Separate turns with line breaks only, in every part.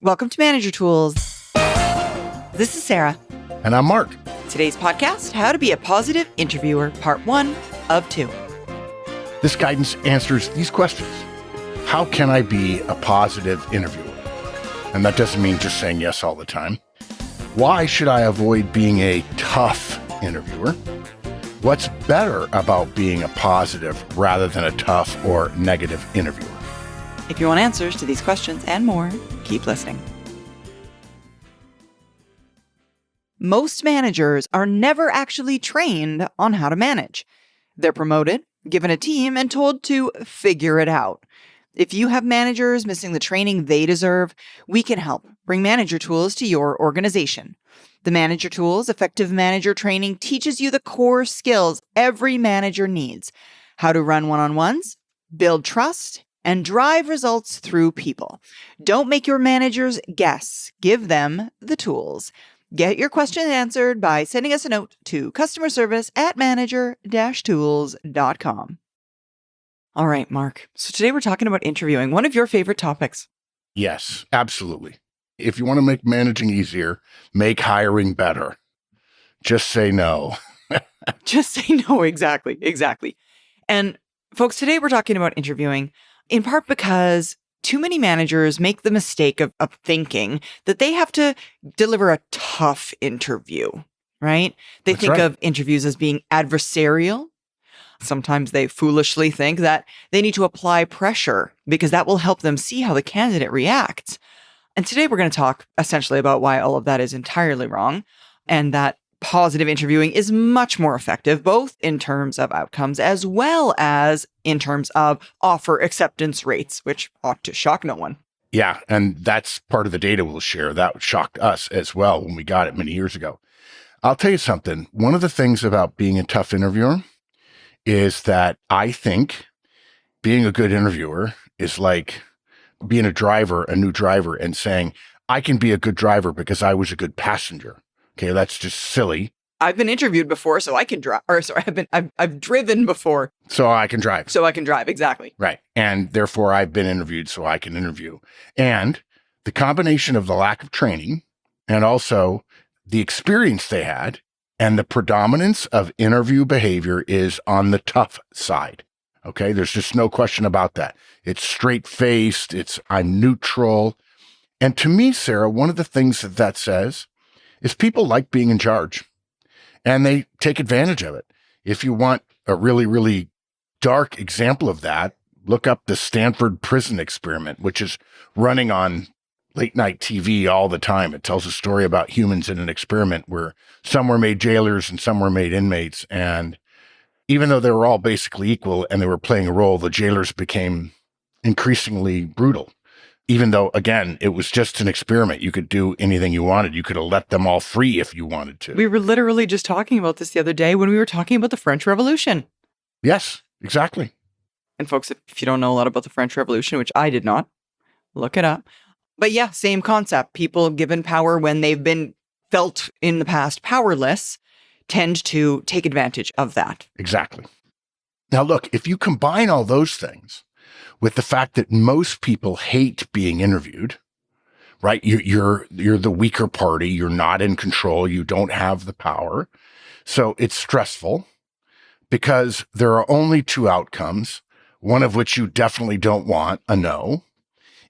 Welcome to Manager Tools. This is Sarah.
And I'm Mark.
Today's podcast, How to Be a Positive Interviewer, Part 1 of 2.
This guidance answers these questions. How can I be a positive interviewer? And that doesn't mean just saying yes all the time. Why should I avoid being a tough interviewer? What's better about being a positive rather than a tough or negative interviewer?
If you want answers to these questions and more, keep listening. Most managers are never actually trained on how to manage. They're promoted, given a team, and told to figure it out. If you have managers missing the training they deserve, we can help bring Manager Tools to your organization. The Manager Tools Effective Manager Training teaches you the core skills every manager needs: how to run one-on-ones, build trust, and drive results through people. Don't make your managers guess. Give them the tools. Get your questions answered by sending us a note to customerservice@manager-tools.com. All right, Mark. So today we're talking about interviewing, one of your favorite topics.
Yes, absolutely. If you want to make managing easier, make hiring better. Just say no.
Just say no. Exactly. And folks, today we're talking about interviewing, in part because too many managers make the mistake of thinking that they have to deliver a tough interview, right? They
That's
think
right.
of interviews as being adversarial. Sometimes they foolishly think that they need to apply pressure because that will help them see how the candidate reacts. And today we're going to talk essentially about why all of that is entirely wrong, and that positive interviewing is much more effective, both in terms of outcomes as well as in terms of offer acceptance rates, which ought to shock no one.
Yeah, and that's part of the data we'll share. That shocked us as well when we got it many years ago. I'll tell you something. One of the things about being a tough interviewer is that I think being a good interviewer is like being a new driver, and saying, I can be a good driver because I was a good passenger. Okay, that's just silly.
I've been interviewed before, so I can drive. Or sorry, I've driven before,
So I can drive.
so I can drive. Exactly.
Right. And therefore I've been interviewed, so I can interview. And the combination of the lack of training and also the experience they had and the predominance of interview behavior is on the tough side. Okay. There's just no question about that. It's straight-faced. I'm neutral. And to me, Sarah, one of the things that says is people like being in charge, and they take advantage of it. If you want a really, really dark example of that, look up the Stanford prison experiment, which is running on late night TV all the time. It tells a story about humans in an experiment where some were made jailers and some were made inmates. And even though they were all basically equal and they were playing a role, the jailers became increasingly brutal. Even though, again, it was just an experiment. You could do anything you wanted. You could have let them all free if you wanted to.
We were literally just talking about this the other day when we were talking about the French Revolution.
Yes, exactly.
And folks, if you don't know a lot about the French Revolution, which I did not, look it up. But yeah, same concept. People given power when they've been felt in the past powerless tend to take advantage of that.
Exactly. Now, look, if you combine all those things with the fact that most people hate being interviewed, right? You're the weaker party. You're not in control. You don't have the power. So it's stressful because there are only two outcomes, one of which you definitely don't want, a no.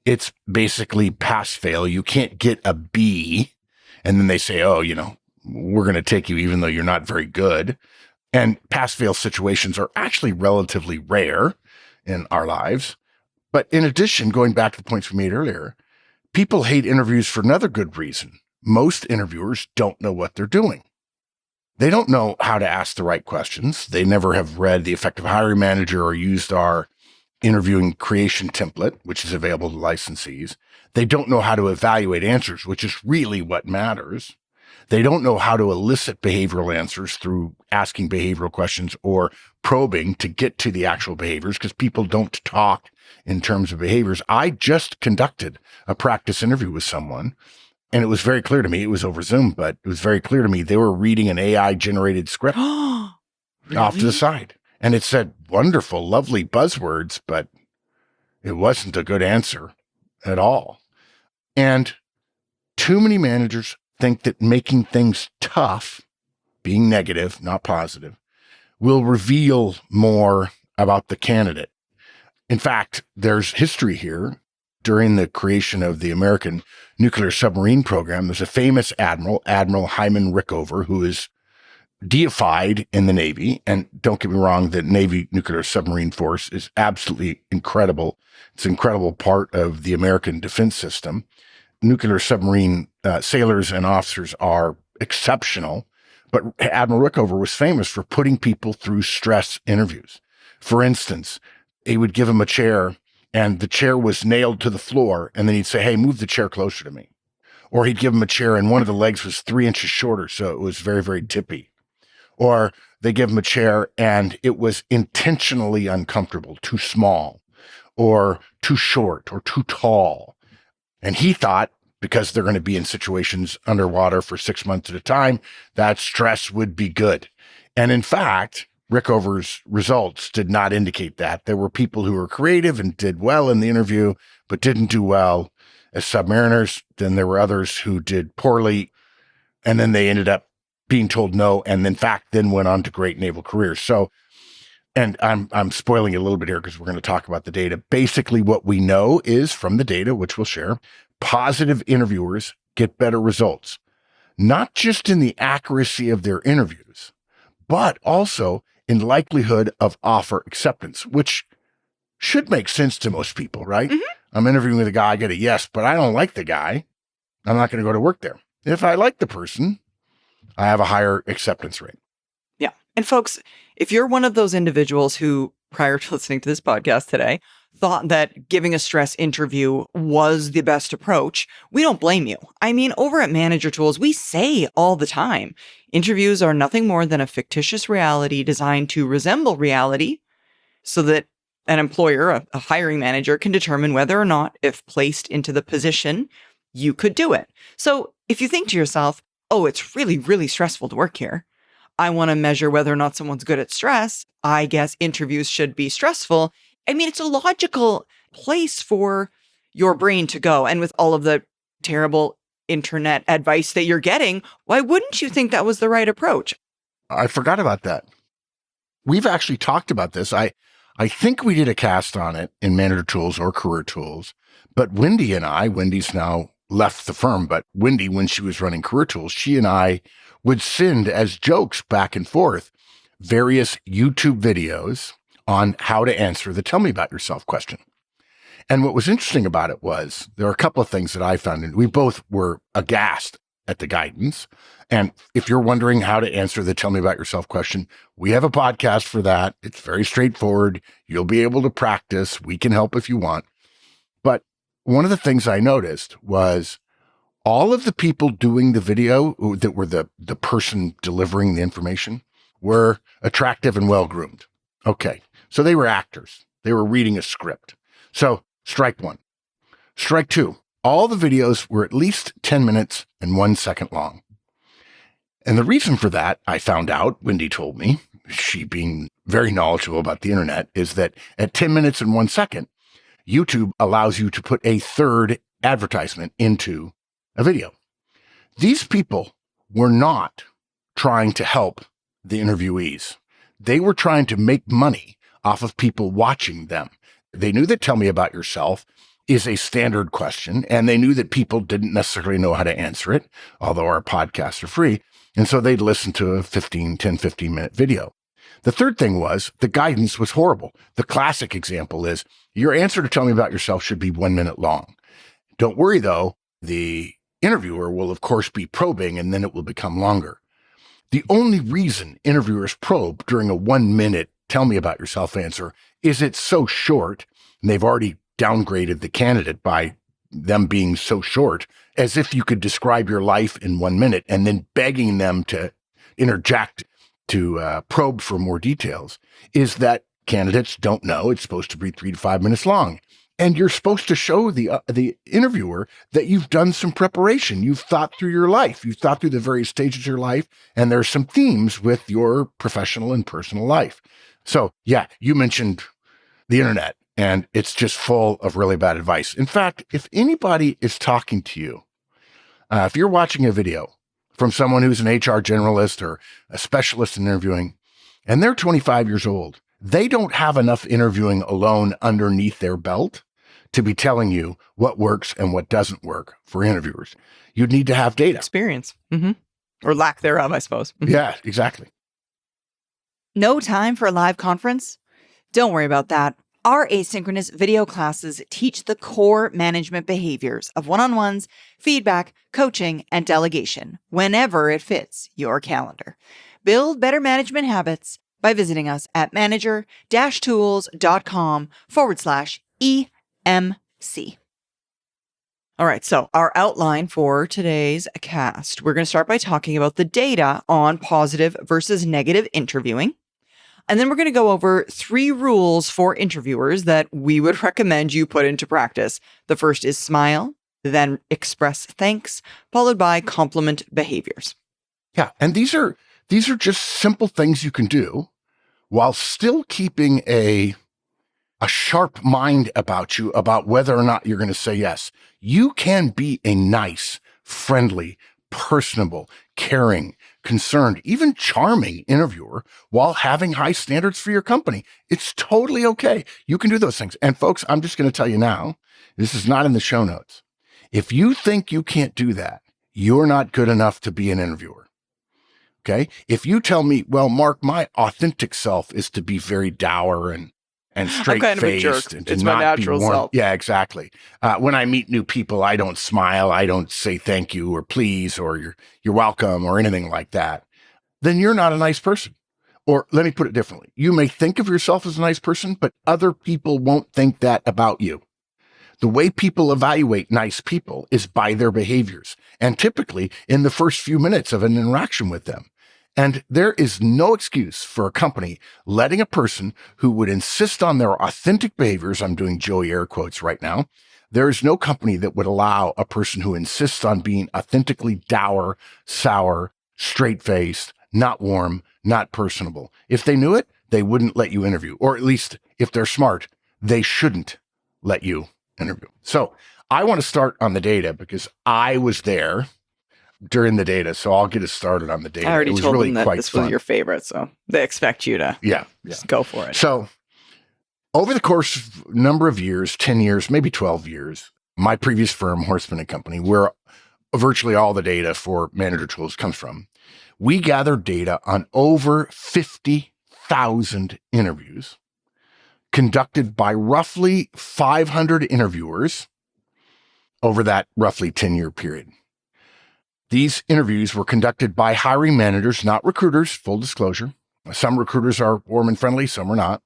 It's basically pass fail. You can't get a B. And then they say, oh, we're going to take you even though you're not very good. And pass fail situations are actually relatively rare in our lives. But in addition, going back to the points we made earlier, people hate interviews for another good reason. Most interviewers don't know what they're doing. They don't know how to ask the right questions. They never have read The Effective Hiring Manager or used our interviewing creation template, which is available to licensees. They don't know how to evaluate answers, which is really what matters. They don't know how to elicit behavioral answers through asking behavioral questions or probing to get to the actual behaviors, because people don't talk in terms of behaviors. I just conducted a practice interview with someone, and it was very clear to me, it was over Zoom, but it was very clear to me they were reading an AI-generated script off to the side. And it said wonderful, lovely buzzwords, but it wasn't a good answer at all. And too many managers think that making things tough, being negative, not positive, will reveal more about the candidate. In fact, there's history here. During the creation of the American nuclear submarine program, there's a famous admiral, Admiral Hyman Rickover, who is deified in the Navy. And don't get me wrong, the Navy nuclear submarine force is absolutely incredible. It's an incredible part of the American defense system. Nuclear submarine sailors and officers are exceptional, but Admiral Rickover was famous for putting people through stress interviews. For instance, he would give him a chair and the chair was nailed to the floor, and then he'd say, hey, move the chair closer to me. Or he'd give him a chair and one of the legs was 3 inches shorter, so it was very, very tippy. Or they give him a chair and it was intentionally uncomfortable, too small, or too short, or too tall. And he thought, because they're going to be in situations underwater for 6 months at a time, that stress would be good. And in fact, Rickover's results did not indicate that. There were people who were creative and did well in the interview, but didn't do well as submariners. Then there were others who did poorly, and then they ended up being told no, and in fact, then went on to great naval careers. So, and I'm spoiling it a little bit here because we're going to talk about the data. Basically, what we know is from the data, which we'll share, positive interviewers get better results, not just in the accuracy of their interviews, but also in likelihood of offer acceptance, which should make sense to most people, right? Mm-hmm. I'm interviewing with a guy, I get a yes, but I don't like the guy. I'm not going to go to work there. If I like the person, I have a higher acceptance rate.
Yeah. And folks, if you're one of those individuals who, prior to listening to this podcast today, thought that giving a stress interview was the best approach, we don't blame you. I mean, over at Manager Tools, we say all the time, interviews are nothing more than a fictitious reality designed to resemble reality so that an employer, a hiring manager, can determine whether or not, if placed into the position, you could do it. So if you think to yourself, oh, it's really, really stressful to work here, I want to measure whether or not someone's good at stress, I guess interviews should be stressful. I mean, it's a logical place for your brain to go. And with all of the terrible internet advice that you're getting, why wouldn't you think that was the right approach?
I forgot about that. We've actually talked about this. I think we did a cast on it in Manager Tools or Career Tools, but Wendy and I, Wendy's now left the firm, but Wendy, when she was running Career Tools, she and I would send as jokes back and forth various YouTube videos on how to answer the tell me about yourself question. And what was interesting about it was there are a couple of things that I found, and we both were aghast at the guidance. And if you're wondering how to answer the tell me about yourself question, we have a podcast for that. It's very straightforward. You'll be able to practice. We can help if you want. But one of the things I noticed was all of the people doing the video that were the person delivering the information were attractive and well-groomed. Okay. So they were actors. They were reading a script. So strike one. Strike two. All the videos were at least 10 minutes and 1 second long. And the reason for that, I found out, Wendy told me, she being very knowledgeable about the internet, is that at 10 minutes and 1 second, YouTube allows you to put a third advertisement into a video. These people were not trying to help the interviewees. They were trying to make money off of people watching them. They knew that tell me about yourself is a standard question, and they knew that people didn't necessarily know how to answer it, although our podcasts are free. And so they'd listen to a 15-minute video. The third thing was the guidance was horrible. The classic example is your answer to tell me about yourself should be 1 minute long. Don't worry, though. The interviewer will, of course, be probing, and then it will become longer. The only reason interviewers probe during a 1 minute tell me about yourself answer is it's so short, and they've already downgraded the candidate by them being so short, as if you could describe your life in 1 minute and then begging them to interject to probe for more details, is that candidates don't know it's supposed to be 3 to 5 minutes long. And you're supposed to show the interviewer that you've done some preparation. You've thought through your life. You've thought through the various stages of your life, and there's some themes with your professional and personal life. So, yeah, you mentioned the internet. And it's just full of really bad advice. In fact, if anybody is talking to you, if you're watching a video from someone who's an HR generalist or a specialist in interviewing, and they're 25 years old, they don't have enough interviewing alone underneath their belt to be telling you what works and what doesn't work for interviewers. You'd need to have data.
Experience. Or lack thereof, I suppose.
Yeah, exactly.
No time for a live conference? Don't worry about that. Our asynchronous video classes teach the core management behaviors of one-on-ones, feedback, coaching, and delegation whenever it fits your calendar. Build better management habits by visiting us at manager-tools.com/EMC. All right, so our outline for today's cast. We're going to start by talking about the data on positive versus negative interviewing. And then we're going to go over 3 rules for interviewers that we would recommend you put into practice. The first is smile, then express thanks, followed by compliment behaviors.
Yeah, and these are just simple things you can do while still keeping a sharp mind about you about whether or not you're going to say yes. You can be a nice, friendly, personable, caring, concerned, even charming interviewer while having high standards for your company. It's totally okay. You can do those things. And folks, I'm just going to tell you now, this is not in the show notes. If you think you can't do that, you're not good enough to be an interviewer. Okay? If you tell me, well, Mark, my authentic self is to be very dour and straight-faced and
it's
to
my
not
natural
be warm.
self.
Yeah, exactly. When I meet new people, I don't smile. I don't say thank you or please or you're welcome or anything like that. Then you're not a nice person. Or let me put it differently. You may think of yourself as a nice person, but other people won't think that about you. The way people evaluate nice people is by their behaviors, and typically in the first few minutes of an interaction with them. And there is no excuse for a company letting a person who would insist on their authentic behaviors, I'm doing Joey air quotes right now, there is no company that would allow a person who insists on being authentically dour, sour, straight-faced, not warm, not personable. If they knew it, they wouldn't let you interview. Or at least, if they're smart, they shouldn't let you interview. So I want to start on the data because I was there during the data, so I'll get us started on the data.
I already told
really
them that this was your favorite, so they expect you to just go for it.
So over the course of a number of years, 10 years, maybe 12 years, my previous firm, Horseman & Company, where virtually all the data for Manager Tools comes from, we gathered data on over 50,000 interviews conducted by roughly 500 interviewers over that roughly 10-year period. These interviews were conducted by hiring managers, not recruiters, full disclosure. Some recruiters are warm and friendly, some are not.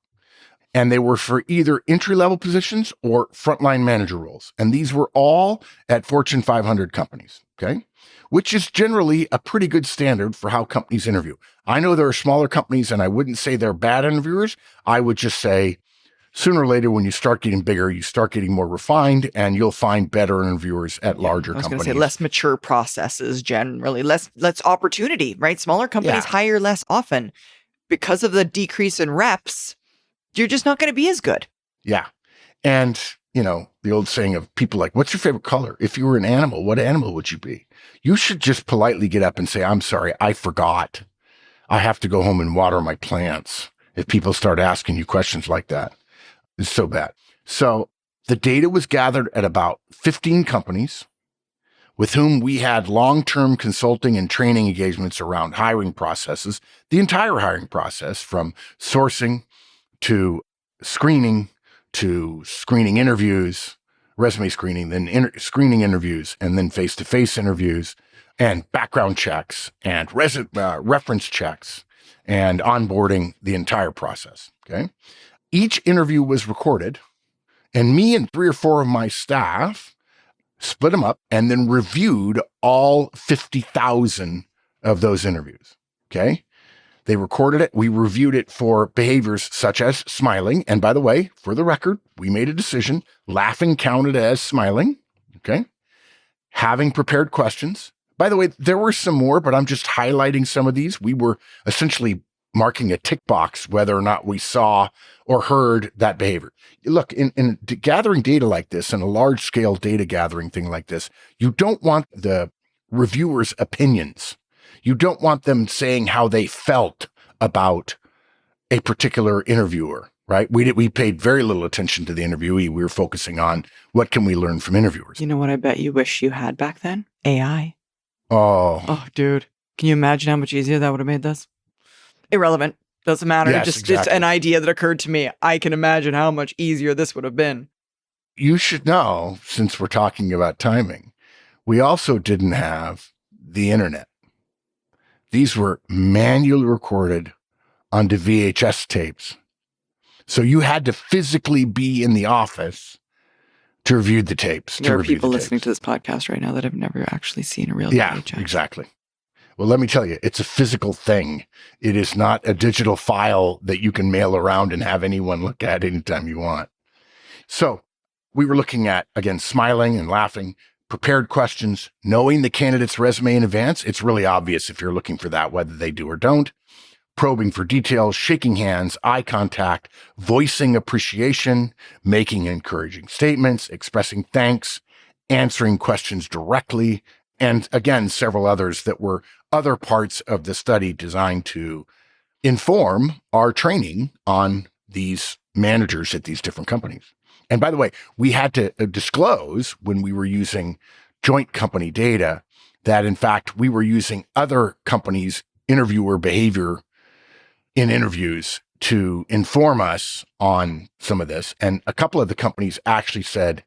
And they were for either entry-level positions or frontline manager roles. And these were all at Fortune 500 companies, okay? Which is generally a pretty good standard for how companies interview. I know there are smaller companies, and I wouldn't say they're bad interviewers. I would just say sooner or later, when you start getting bigger, you start getting more refined, and you'll find better interviewers at larger companies. I was
going to say less mature processes generally, less opportunity, right? Smaller companies hire less often. Because of the decrease in reps, you're just not going to be as good.
Yeah. And, you know, the old saying of people like, what's your favorite color? If you were an animal, what animal would you be? You should just politely get up and say, I'm sorry, I forgot. I have to go home and water my plants. If people start asking you questions like that. It's so bad. So the data was gathered at about 15 companies with whom we had long-term consulting and training engagements around hiring processes, the entire hiring process from sourcing to screening interviews, resume screening, then screening interviews, and then face-to-face interviews and background checks and reference checks and onboarding, the entire process, okay? Each interview was recorded, and me and 3 or 4 of my staff split them up and then reviewed all 50,000 of those interviews, okay? They recorded it. We reviewed it for behaviors such as smiling. And by the way, for the record, we made a decision. Laughing counted as smiling, okay? Having prepared questions. By the way, there were some more, but I'm just highlighting some of these. We were essentially marking a tick box whether or not we saw or heard that behavior. Look, in gathering data like this, in a large scale data gathering thing like this, you don't want the reviewers' opinions. You don't want them saying how they felt about a particular interviewer, right? We paid very little attention to the interviewee. We were focusing on what can we learn from interviewers.
You know what I bet you wish you had back then? AI.
Oh.
Oh, dude. Can you imagine how much easier that would have made this? Irrelevant. Doesn't matter.
Yes,
Just
exactly.
an idea that occurred to me. I can imagine how much easier this would have been.
You should know, since we're talking about timing, we also didn't have the internet. These were manually recorded onto VHS tapes. So you had to physically be in the office to review the tapes.
There are people listening to this podcast right now that have never actually seen a real VHS.
Yeah, exactly. Well, let me tell you, it's a physical thing. It is not a digital file that you can mail around and have anyone look at anytime you want. So we were looking at, again, smiling and laughing, prepared questions, knowing the candidate's resume in advance. It's really obvious if you're looking for that, whether they do or don't. Probing for details, shaking hands, eye contact, voicing appreciation, making encouraging statements, expressing thanks, answering questions directly, and again, several others that were other parts of the study designed to inform our training on these managers at these different companies. And by the way, we had to disclose when we were using joint company data that in fact we were using other companies' interviewer behavior in interviews to inform us on some of this. And a couple of the companies actually said,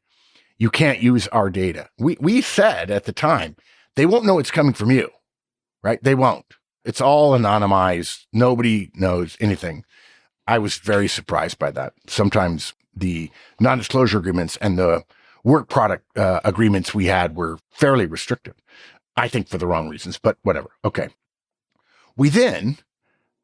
you can't use our data. We said at the time, they won't know it's coming from you, right? They won't. It's all anonymized. Nobody knows anything. I was very surprised by that. Sometimes the non-disclosure agreements and the work product agreements we had were fairly restrictive, I think for the wrong reasons, but whatever. Okay. We then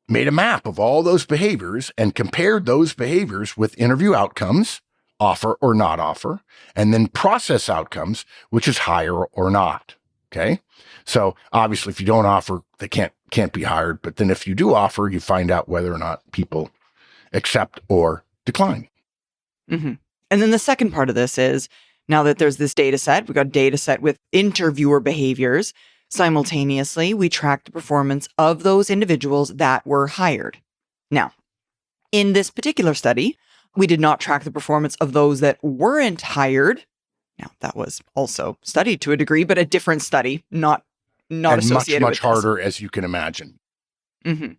made a map of all those behaviors and compared those behaviors with interview outcomes, offer or not offer, and then process outcomes, which is hire or not. Okay. So obviously if you don't offer, they can't be hired. But then if you do offer, you find out whether or not people accept or decline.
Mm-hmm. And then the second part of this is, now that there's this data set, we've got a data set with interviewer behaviors. Simultaneously, we track the performance of those individuals that were hired. Now, in this particular study, we did not track the performance of those that weren't hired. Now, that was also studied to a degree, but a different study, not associated
much
with
harder, as you can imagine.
Mm-hmm.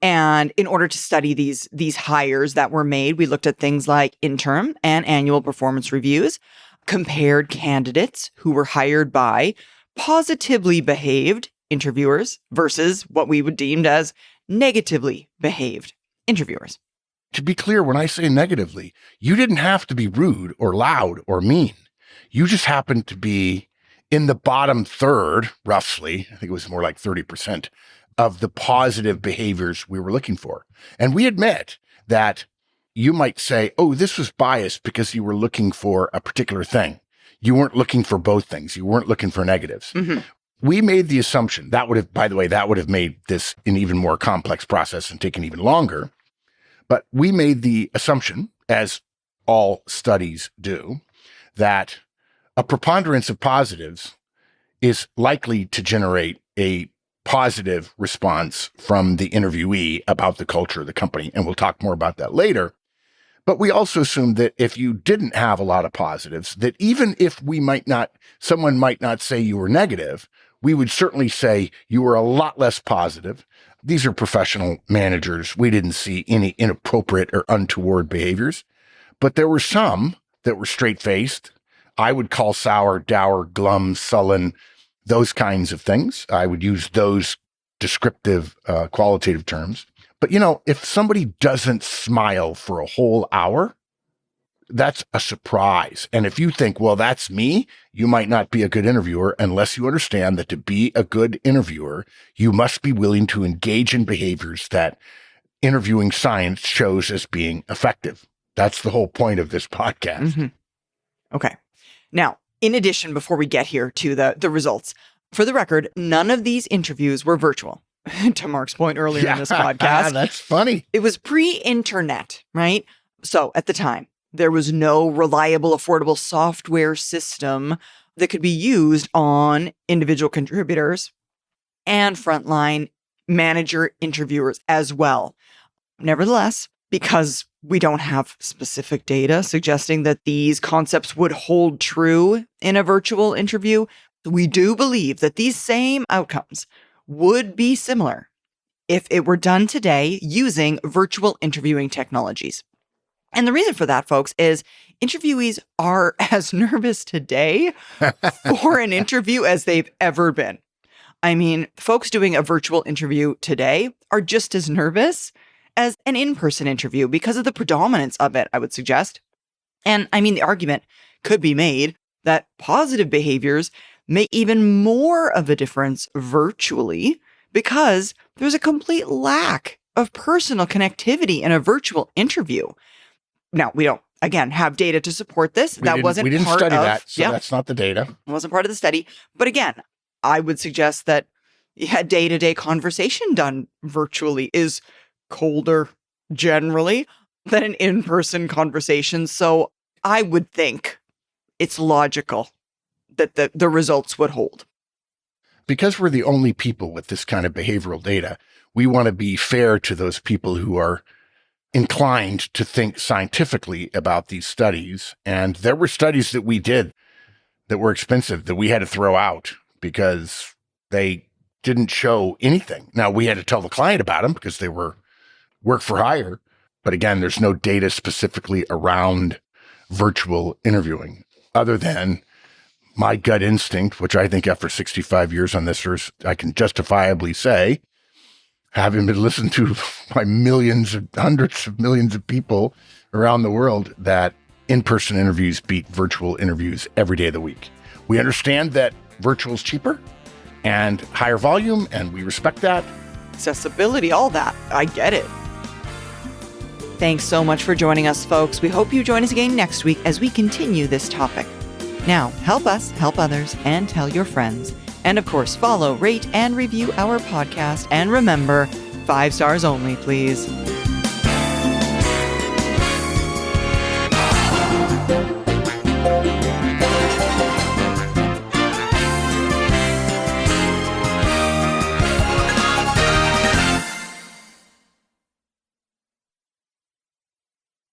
And in order to study these hires that were made, we looked at things like interim and annual performance reviews, compared candidates who were hired by positively behaved interviewers versus what we would deem as negatively behaved interviewers.
To be clear, when I say negatively, you didn't have to be rude or loud or mean. You just happened to be in the bottom third, roughly, I think it was more like 30%, of the positive behaviors we were looking for. And we admit that you might say, oh, this was biased because you were looking for a particular thing. You weren't looking for both things. You weren't looking for negatives.
Mm-hmm.
We made the assumption that would have made this an even more complex process and taken even longer. But we made the assumption, as all studies do, that a preponderance of positives is likely to generate a positive response from the interviewee about the culture of the company. And we'll talk more about that later. But we also assumed that if you didn't have a lot of positives, that even if someone might not say you were negative, we would certainly say you were a lot less positive. These are professional managers. We didn't see any inappropriate or untoward behaviors, but there were some that were straight-faced. I would call sour, dour, glum, sullen, those kinds of things. I would use those descriptive, qualitative terms. But, if somebody doesn't smile for a whole hour, that's a surprise. And if you think, well, that's me, you might not be a good interviewer unless you understand that to be a good interviewer, you must be willing to engage in behaviors that interviewing science shows as being effective. That's the whole point of this podcast.
Mm-hmm. Okay. Now, in addition, before we get here to the results, for the record, none of these interviews were virtual. to Mark's point earlier in this podcast.
That's funny.
It was pre-internet, right? So at the time, there was no reliable, affordable software system that could be used on individual contributors and frontline manager interviewers as well. Nevertheless, because we don't have specific data suggesting that these concepts would hold true in a virtual interview, we do believe that these same outcomes would be similar if it were done today using virtual interviewing technologies. And the reason for that, folks, is interviewees are as nervous today for an interview as they've ever been. I mean, folks doing a virtual interview today are just as nervous as an in-person interview because of the predominance of it, I would suggest. And I mean, the argument could be made that positive behaviors make even more of a difference virtually because there's a complete lack of personal connectivity in a virtual interview. Now, we don't, again, have data to support this.
We didn't study that, so that's not the data.
It wasn't part of the study. But again, I would suggest that day-to-day conversation done virtually is colder generally than an in-person conversation. So I would think it's logical that the results would hold.
Because we're the only people with this kind of behavioral data, we want to be fair to those people who are inclined to think scientifically about these studies. And there were studies that we did that were expensive that we had to throw out because they didn't show anything. Now, we had to tell the client about them because they were work for hire. But again, there's no data specifically around virtual interviewing other than my gut instinct, which I think after 65 years on this earth, I can justifiably say, having been listened to by hundreds of millions of people around the world, that in-person interviews beat virtual interviews every day of the week. We understand that virtual is cheaper and higher volume, and we respect that.
Accessibility, all that. I get it. Thanks so much for joining us, folks. We hope you join us again next week as we continue this topic. Now, help us, help others, and tell your friends. And of course, follow, rate, and review our podcast. And remember, 5 stars only, please.